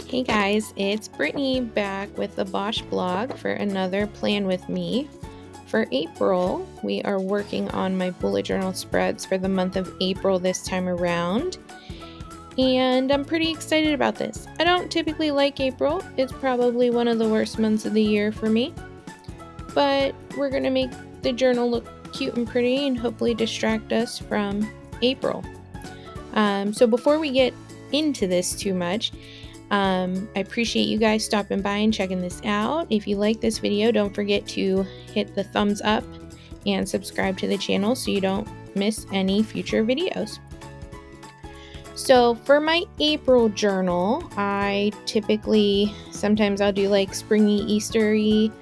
Hey guys, it's Brittany back with the Bosch blog for another plan with me. For April, we are working on my bullet journal spreads for the month of April this time around. And I'm pretty excited about this. I don't typically like April. It's probably one of the worst months of the year for me. But we're going to make the journal look cute and pretty and hopefully distract us from April. So before we get into this too much, I appreciate you guys stopping by and checking this out. If you like this video, don't forget to hit the thumbs up and subscribe to the channel so you don't miss any future videos. So for my April journal, I sometimes I'll do like springy, Eastery.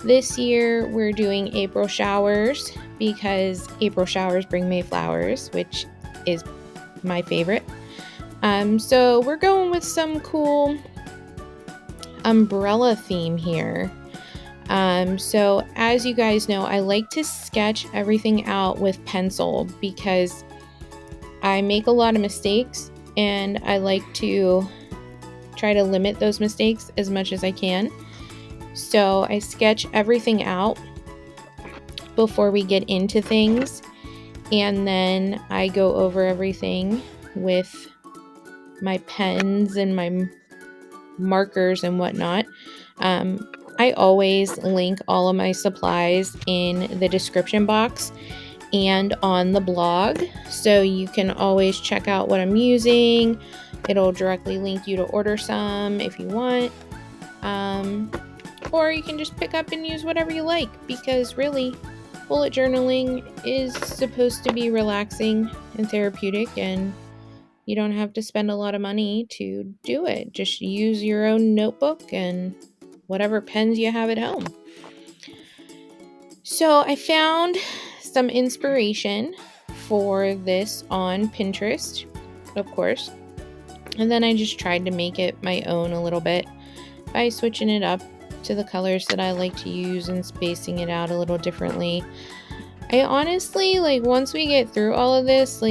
This year we're doing April showers because April showers bring May flowers, which is my favorite. So we're going with some cool umbrella theme here. So as you guys know, I like to sketch everything out with pencil because I make a lot of mistakes and I like to try to limit those mistakes as much as I can. So I sketch everything out before we get into things, and then I go over everything with my pens and my markers and whatnot. I always link all of my supplies in the description box and on the blog, so you can always check out what I'm using. It'll directly link you to order some if you want, or you can just pick up and use whatever you like, because really bullet journaling is supposed to be relaxing and therapeutic, and you don't have to spend a lot of money to do it. Just use your own notebook and whatever pens you have at home. So I found some inspiration for this on Pinterest, of course. And then I just tried to make it my own a little bit by switching it up to the colors that I like to use and spacing it out a little differently. I honestly, once we get through all of this,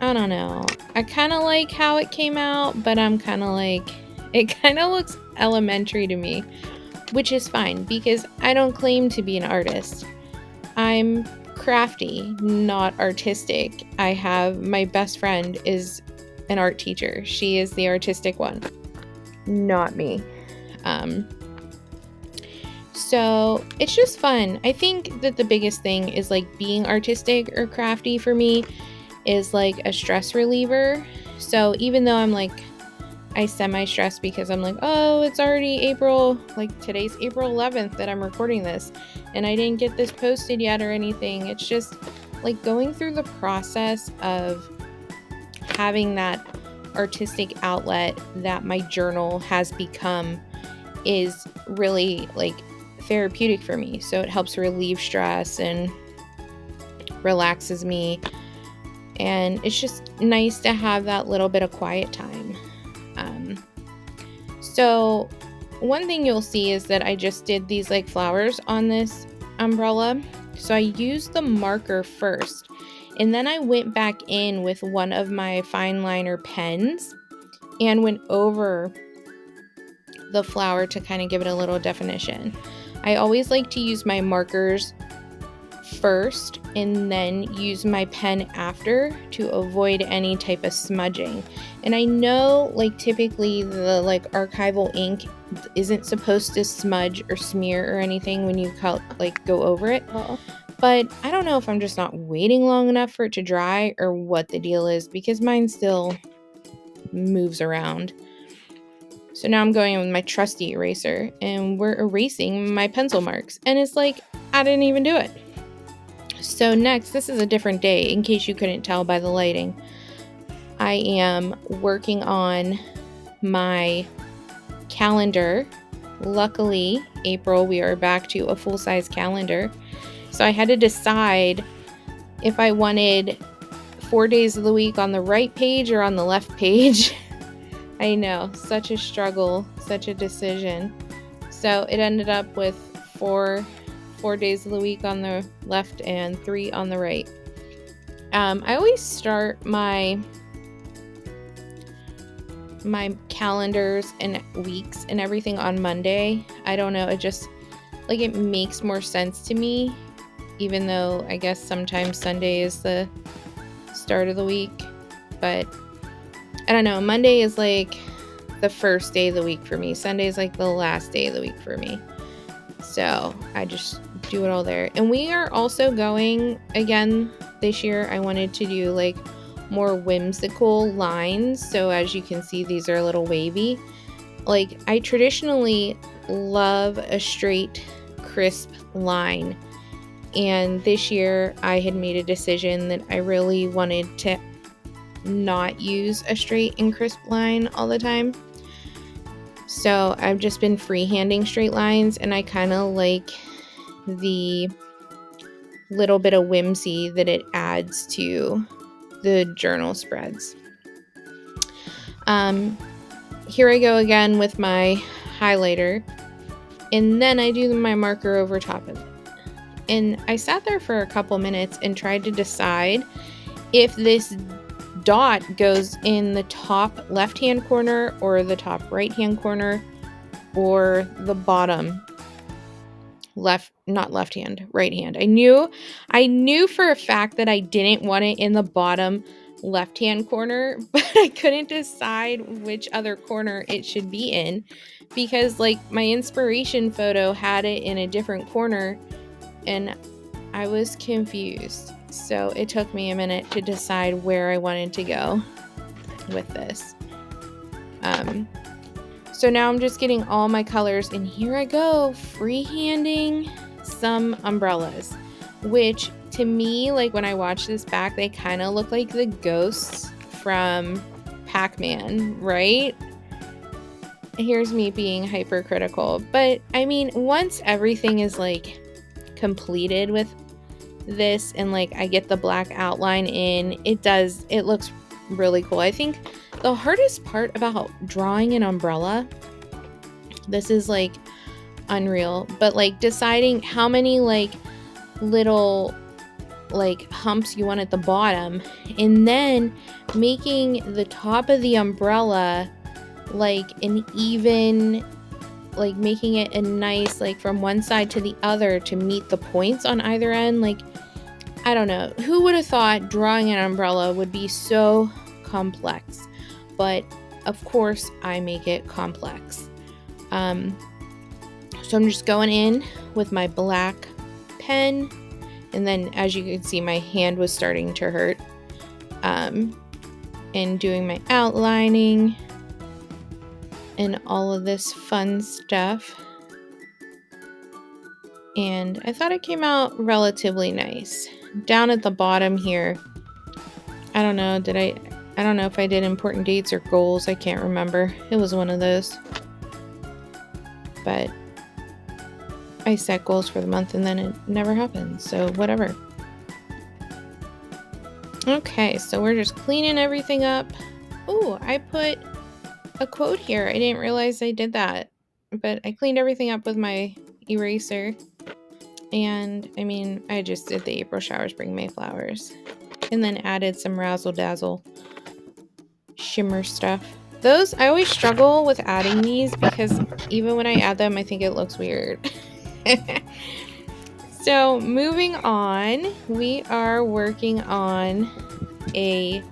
I don't know. I kind of like how it came out, but I'm kind of it kind of looks elementary to me, which is fine because I don't claim to be an artist. I'm crafty, not artistic. My best friend is an art teacher. She is the artistic one, not me. So it's just fun. I think that the biggest thing is being artistic or crafty for me is a stress reliever. So even though I semi-stress because I'm oh, it's already April, today's April 11th that I'm recording this and I didn't get this posted yet or anything. It's just going through the process of having that artistic outlet that my journal has become is really therapeutic for me. So it helps relieve stress and relaxes me. And it's just nice to have that little bit of quiet time. So one thing you'll see is that I just did these flowers on this umbrella. So I used the marker first, and then I went back in with one of my fine liner pens and went over the flower to kind of give it a little definition. I always like to use my markers first and then use my pen after to avoid any type of smudging. And I know typically the archival ink isn't supposed to smudge or smear or anything when you go over it. But I don't know if I'm just not waiting long enough for it to dry or what the deal is, because mine still moves around. So now I'm going in with my trusty eraser and we're erasing my pencil marks, and it's I didn't even do it. So next, this is a different day in case you couldn't tell by the lighting. I am working on my calendar. Luckily, April, we are back to a full-size calendar. So I had to decide if I wanted 4 days of the week on the right page or on the left page. I know, such a struggle, such a decision. So it ended up with four days of the week on the left and 3 on the right. I always start my my calendars and weeks and everything on Monday. I don't know, it just, like, it makes more sense to me, even though I guess sometimes Sunday is the start of the week. But I don't know, Monday is like the first day of the week for me. Sunday is like the last day of the week for me. So I just do it all there. And we are also going, again, this year, I wanted to do like more whimsical lines. So as you can see, these are a little wavy. Like, I traditionally love a straight, crisp line. And this year I had made a decision that I really wanted to not use a straight and crisp line all the time. So I've just been freehanding straight lines, and I kind of like the little bit of whimsy that it adds to the journal spreads. Here I go again with my highlighter, and then I do my marker over top of it. And I sat there for a couple minutes and tried to decide if this dot goes in the top left-hand corner or the top right-hand corner or the bottom right hand. I knew for a fact that I didn't want it in the bottom left-hand corner, but I couldn't decide which other corner it should be in, because like my inspiration photo had it in a different corner and I was confused. So it took me a minute to decide where I wanted to go with this. So now I'm just getting all my colors, and here I go, freehanding some umbrellas, which to me, like when I watch this back, they kind of look like the ghosts from Pac-Man, right? Here's me being hypercritical, but I mean, once everything is like completed with this and like I get the black outline in, it looks really cool. I think the hardest part about drawing an umbrella, this is like unreal, but like deciding how many like little like humps you want at the bottom, and then making the top of the umbrella like an even, like making it a nice, like from one side to the other to meet the points on either end. Like, I don't know, who would have thought drawing an umbrella would be so complex? But of course I make it complex. So I'm just going in with my black pen, and then as you can see, my hand was starting to hurt, and doing my outlining and all of this fun stuff. And I thought it came out relatively nice. Down at the bottom here, I don't know, I don't know if I did important dates or goals, I can't remember. It was one of those. But I set goals for the month and then it never happened, so whatever. Okay, so we're just cleaning everything up. Ooh, I put a quote here. I didn't realize I did that, but I cleaned everything up with my eraser. And I mean, I just did the April showers bring May flowers, and then added some razzle dazzle shimmer stuff. Those, I always struggle with adding these because even when I add them, I think it looks weird. So moving on, we are working on a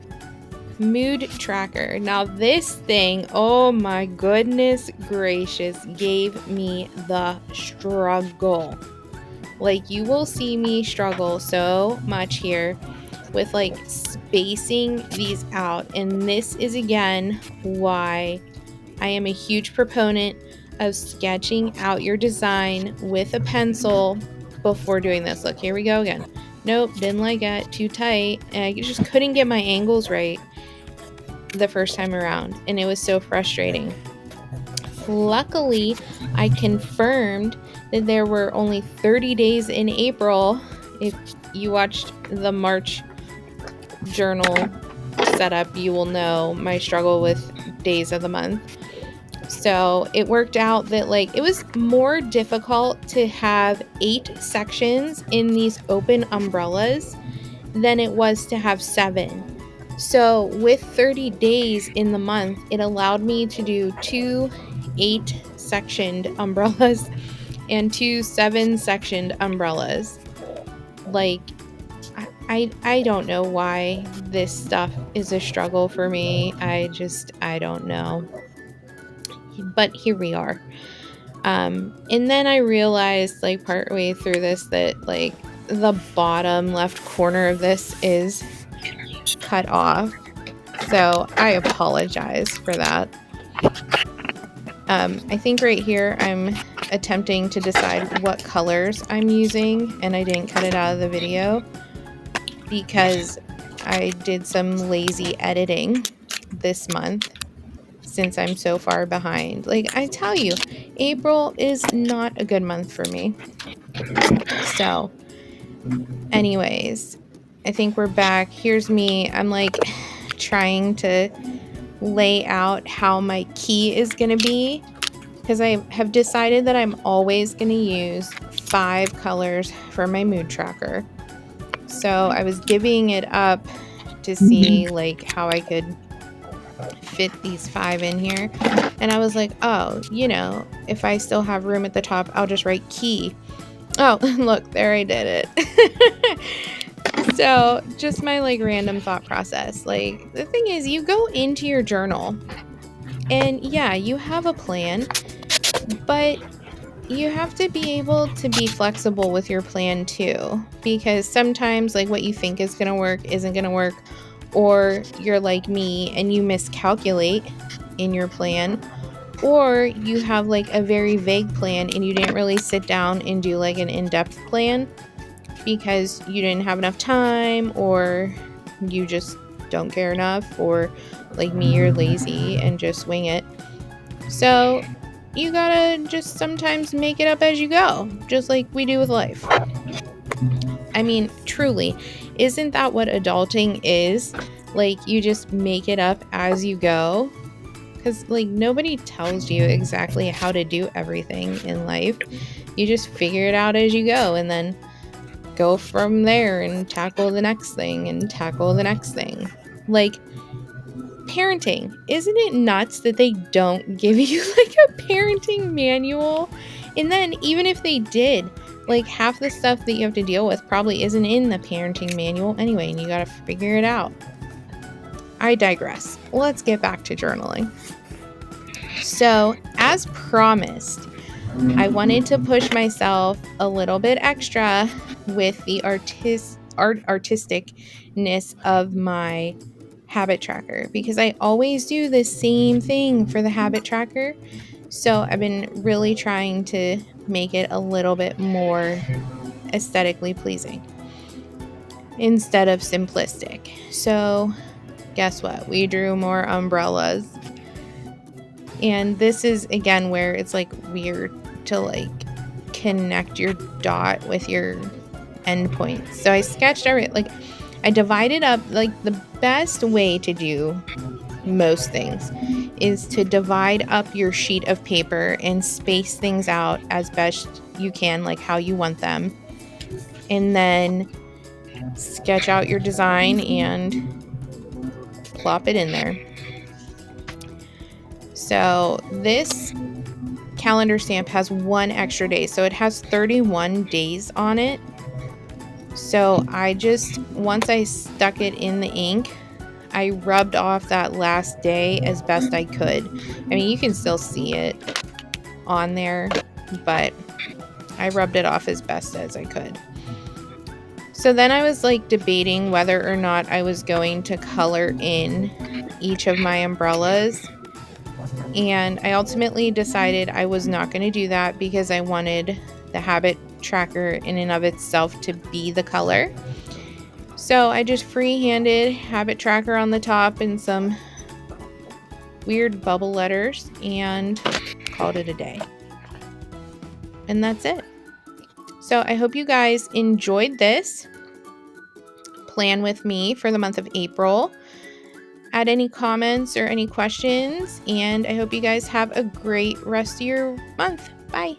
mood tracker. Now this thing, oh my goodness gracious, gave me the struggle. Like, you will see me struggle so much here with like spacing these out, and this is again why I am a huge proponent of sketching out your design with a pencil before doing this. Look, here we go again. Nope, didn't like it, too tight, and I just couldn't get my angles right the first time around, and it was so frustrating. Luckily, I confirmed that there were only 30 days in April. If you watched the March journal setup, you will know my struggle with days of the month. So it worked out that like it was more difficult to have 8 sections in these open umbrellas than it was to have 7. So with 30 days in the month, it allowed me to do 2 8-sectioned umbrellas and 2 7-sectioned umbrellas. Like, I don't know why this stuff is a struggle for me. I don't know. But here we are. And then I realized, like, partway through this that, like, the bottom left corner of this is cut off. So I apologize for that. I think right here I'm attempting to decide what colors I'm using, and I didn't cut it out of the video because I did some lazy editing this month since I'm so far behind. Like, I tell you, April is not a good month for me. So, anyways, I think we're back. Here's me. I'm like trying to lay out how my key is going to be because I have decided that I'm always going to use 5 colors for my mood tracker. So I was divvying it up to see like how I could fit these 5 in here. And I was like, oh, you know, if I still have room at the top, I'll just write key. Oh, look, there I did it. So just my like random thought process. Like, the thing is, you go into your journal and yeah, you have a plan, but you have to be able to be flexible with your plan too, because sometimes like what you think is going to work isn't going to work, or you're like me and you miscalculate in your plan, or you have like a very vague plan and you didn't really sit down and do like an in-depth plan because you didn't have enough time, or you just don't care enough, or like me, you're lazy and just wing it. So you gotta just sometimes make it up as you go, just like we do with life. I mean, truly, isn't that what adulting is? Like, you just make it up as you go. Because, like, nobody tells you exactly how to do everything in life. You just figure it out as you go and then go from there and tackle the next thing and tackle the next thing. Like, parenting. Isn't it nuts that they don't give you like a parenting manual? And then even if they did, like half the stuff that you have to deal with probably isn't in the parenting manual anyway, and you got to figure it out. I digress. Let's get back to journaling. So, as promised, I wanted to push myself a little bit extra with the artisticness of my habit tracker, because I always do the same thing for the habit tracker. So I've been really trying to make it a little bit more aesthetically pleasing instead of simplistic. So guess what? We drew more umbrellas. And this is again where it's like weird to like connect your dot with your endpoints. So I sketched everything, like I divided up. Like, the best way to do most things is to divide up your sheet of paper and space things out as best you can, like how you want them, and then sketch out your design and plop it in there. So this calendar stamp has 1 extra day, so it has 31 days on it. So I just, once I stuck it in the ink, I rubbed off that last day as best I could. I mean, you can still see it on there, but I rubbed it off as best as I could. So then I was like debating whether or not I was going to color in each of my umbrellas. And I ultimately decided I was not going to do that because I wanted the habit tracker in and of itself to be the color. So I just freehanded habit tracker on the top and some weird bubble letters and called it a day. And that's it. So I hope you guys enjoyed this plan with me for the month of April. Add any comments or any questions, and I hope you guys have a great rest of your month. Bye.